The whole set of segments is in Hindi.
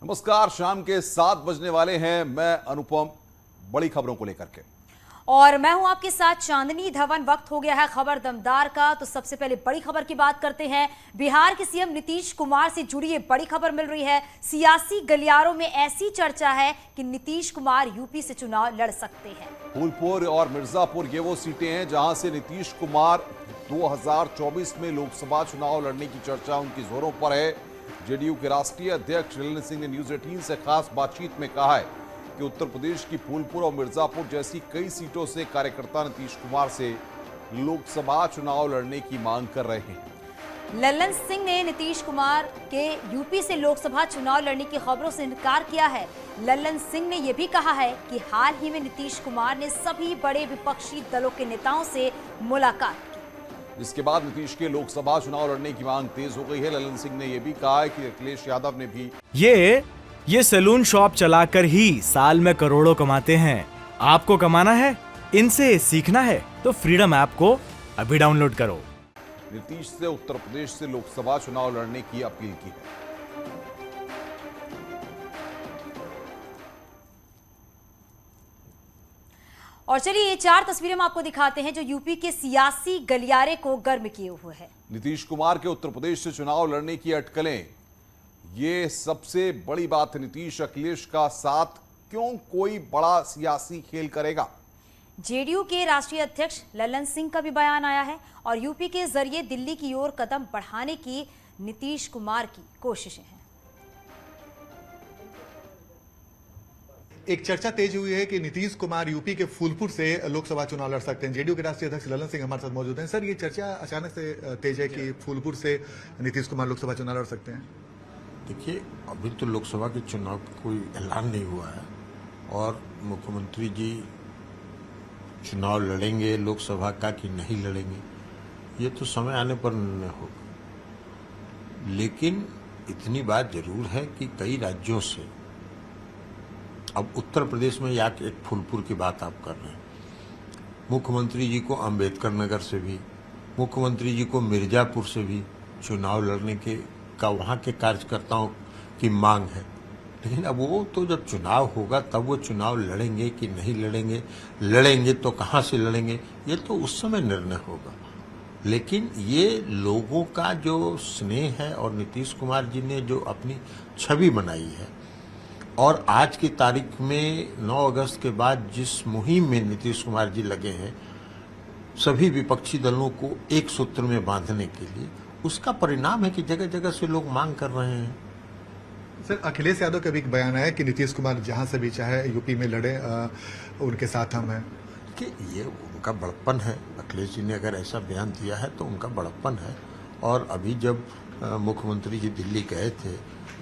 नमस्कार, शाम के 7 बजने वाले हैं। मैं अनुपम, बड़ी खबरों को लेकर के और मैं हूं आपके साथ चांदनी धवन। वक्त हो गया है खबर दमदार का। तो सबसे पहले बड़ी खबर की बात करते हैं। बिहार के सीएम नीतीश कुमार से जुड़ी ये बड़ी खबर मिल रही है। सियासी गलियारों में ऐसी चर्चा है कि नीतीश कुमार यूपी से चुनाव लड़ सकते हैं। फूलपुर और मिर्जापुर ये वो सीटें हैं जहां से नीतीश कुमार 2024 में लोकसभा चुनाव लड़ने की चर्चा उनकी जोरों पर है। जेडीयू के राष्ट्रीय अध्यक्ष ललन सिंह ने न्यूज 18 से खास बातचीत में कहा है कि उत्तर प्रदेश की फूलपुर और मिर्जापुर जैसी कई सीटों से कार्यकर्ता नीतीश कुमार से लोकसभा चुनाव लड़ने की मांग कर रहे हैं। ललन सिंह ने नीतीश कुमार के यूपी से लोकसभा चुनाव लड़ने की खबरों से इनकार किया है। ललन सिंह ने यह भी कहा है कि हाल ही में नीतीश कुमार ने सभी बड़े विपक्षी दलों के नेताओं से मुलाकात की, जिसके बाद नीतीश के लोकसभा चुनाव लड़ने की मांग तेज हो गई है। ललन सिंह ने यह भी कहा है कि अखिलेश यादव ने भी ये सैलून शॉप चलाकर ही साल में करोड़ों कमाते हैं। आपको कमाना है, इनसे सीखना है तो फ्रीडम ऐप को अभी डाउनलोड करो। नीतीश से उत्तर प्रदेश से लोकसभा चुनाव लड़ने की अपील की है। और चलिए ये 4 तस्वीरें हम आपको दिखाते हैं जो यूपी के सियासी गलियारे को गर्म किए हुए हैं। नीतीश कुमार के उत्तर प्रदेश से चुनाव लड़ने की अटकलें, ये सबसे बड़ी बात है। नीतीश अखिलेश का साथ क्यों कोई बड़ा सियासी खेल करेगा? जेडीयू के राष्ट्रीय अध्यक्ष ललन सिंह का भी बयान आया है और यूपी के जरिए दिल्ली की ओर कदम बढ़ाने की नीतीश कुमार की कोशिशें हैं। एक चर्चा तेज हुई है कि नीतीश कुमार यूपी के फूलपुर से लोकसभा चुनाव लड़ सकते हैं। जेडीयू के राष्ट्रीय अध्यक्ष ललन सिंह हमारे साथ मौजूद हैं। सर, ये चर्चा अचानक से तेज है कि फूलपुर से नीतीश कुमार लोकसभा चुनाव लड़ सकते हैं। देखिए, अभी तो लोकसभा के चुनाव का कोई ऐलान नहीं हुआ है और मुख्यमंत्री जी चुनाव लड़ेंगे लोकसभा का कि नहीं लड़ेंगे, ये तो समय आने पर निर्णय होगा। लेकिन इतनी बात जरूर है कि कई राज्यों से, अब उत्तर प्रदेश में या एक फूलपुर की बात आप कर रहे हैं, मुख्यमंत्री जी को अंबेडकर नगर से भी, मुख्यमंत्री जी को मिर्जापुर से भी चुनाव लड़ने के का वहाँ के कार्यकर्ताओं की मांग है। लेकिन अब वो तो जब चुनाव होगा तब वो चुनाव लड़ेंगे कि नहीं लड़ेंगे, लड़ेंगे तो कहाँ से लड़ेंगे, ये तो उस समय निर्णय होगा। लेकिन ये लोगों का जो स्नेह है और नीतीश कुमार जी ने जो अपनी छवि बनाई है और आज की तारीख में 9 अगस्त के बाद जिस मुहिम में नीतीश कुमार जी लगे हैं सभी विपक्षी दलों को एक सूत्र में बांधने के लिए, उसका परिणाम है कि जगह जगह से लोग मांग कर रहे हैं। सर, अखिलेश यादव का भी एक बयान आया कि नीतीश कुमार जहां से भी चाहे यूपी में लड़े, उनके साथ हम हैं। कि ये उनका बड़प्पन है। अखिलेश जी ने अगर ऐसा बयान दिया है तो उनका बड़प्पन है। और अभी जब मुख्यमंत्री जी दिल्ली गए थे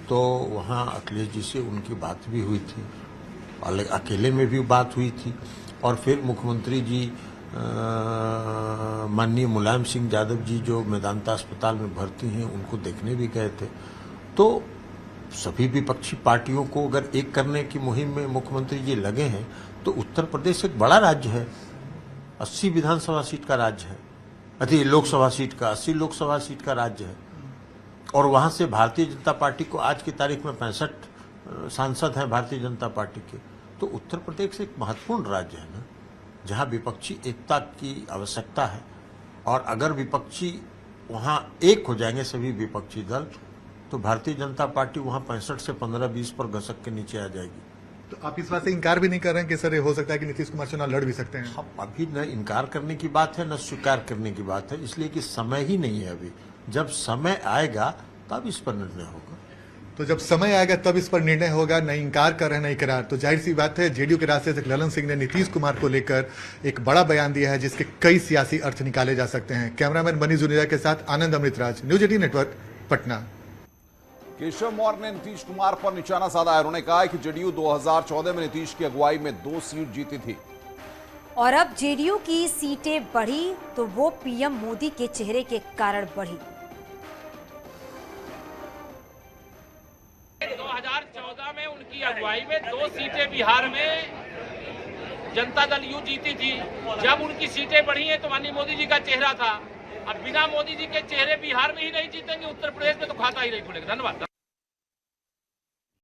तो वहाँ अखिलेश जी से उनकी बात भी हुई थी, अकेले में भी बात हुई थी। और फिर मुख्यमंत्री जी माननीय मुलायम सिंह यादव जी जो मेदांता अस्पताल में भर्ती हैं उनको देखने भी गए थे। तो सभी विपक्षी पार्टियों को अगर एक करने की मुहिम में मुख्यमंत्री जी लगे हैं तो उत्तर प्रदेश एक बड़ा राज्य है, 80 विधानसभा सीट का राज्य है, अति लोकसभा सीट का 80 लोकसभा सीट का राज्य है। और वहां से भारतीय जनता पार्टी को आज की तारीख में 65 सांसद हैं भारतीय जनता पार्टी के। तो उत्तर प्रदेश एक महत्वपूर्ण राज्य है ना, जहां विपक्षी एकता की आवश्यकता है। और अगर विपक्षी वहां एक हो जाएंगे सभी विपक्षी दल तो भारतीय जनता पार्टी वहां 65 से 15-20 पर घसक के नीचे आ जाएगी। तो आप इस बात से इनकार भी नहीं कर रहे हैं कि सर ये हो सकता है कि नीतीश कुमार चुनाव लड़ भी सकते हैं? हम अभी न इनकार करने की बात है न स्वीकार करने की बात है, इसलिए कि समय ही नहीं है अभी। जब समय आएगा तब इस पर निर्णय होगा। तो जब समय आएगा तब इस पर निर्णय होगा, नहीं इनकार कर रहे हैं, नहीं करार। तो जाहिर सी बात है जेडीयू के राष्ट्रीय अध्यक्ष ललन सिंह ने नीतीश कुमार को लेकर एक बड़ा बयान दिया है जिसके कई सियासी अर्थ निकाले जा सकते हैं। कैमरामैन मनीष जुनेजा के साथ आनंद अमृतराज, न्यूज 18 नेटवर्क, पटना। केशव मौर्य ने नीतीश कुमार पर निशाना साधा है। उन्होंने कहा है कि जेडीयू 2014 में नीतीश की अगुवाई में 2 सीट जीती थी और अब जेडीयू की सीटें बढ़ी तो वो पीएम मोदी के चेहरे के कारण बढ़ी। 2014 में उनकी अगुवाई में 2 सीटें बिहार में जनता दल यू जीती थी। जब उनकी सीटें बढ़ी हैं तो माननीय मोदी जी का चेहरा था। अब बिना मोदी जी के चेहरे बिहार में ही नहीं जीतेंगे, उत्तर प्रदेश में तो खाता ही नहीं खुलेगा। धन्यवाद।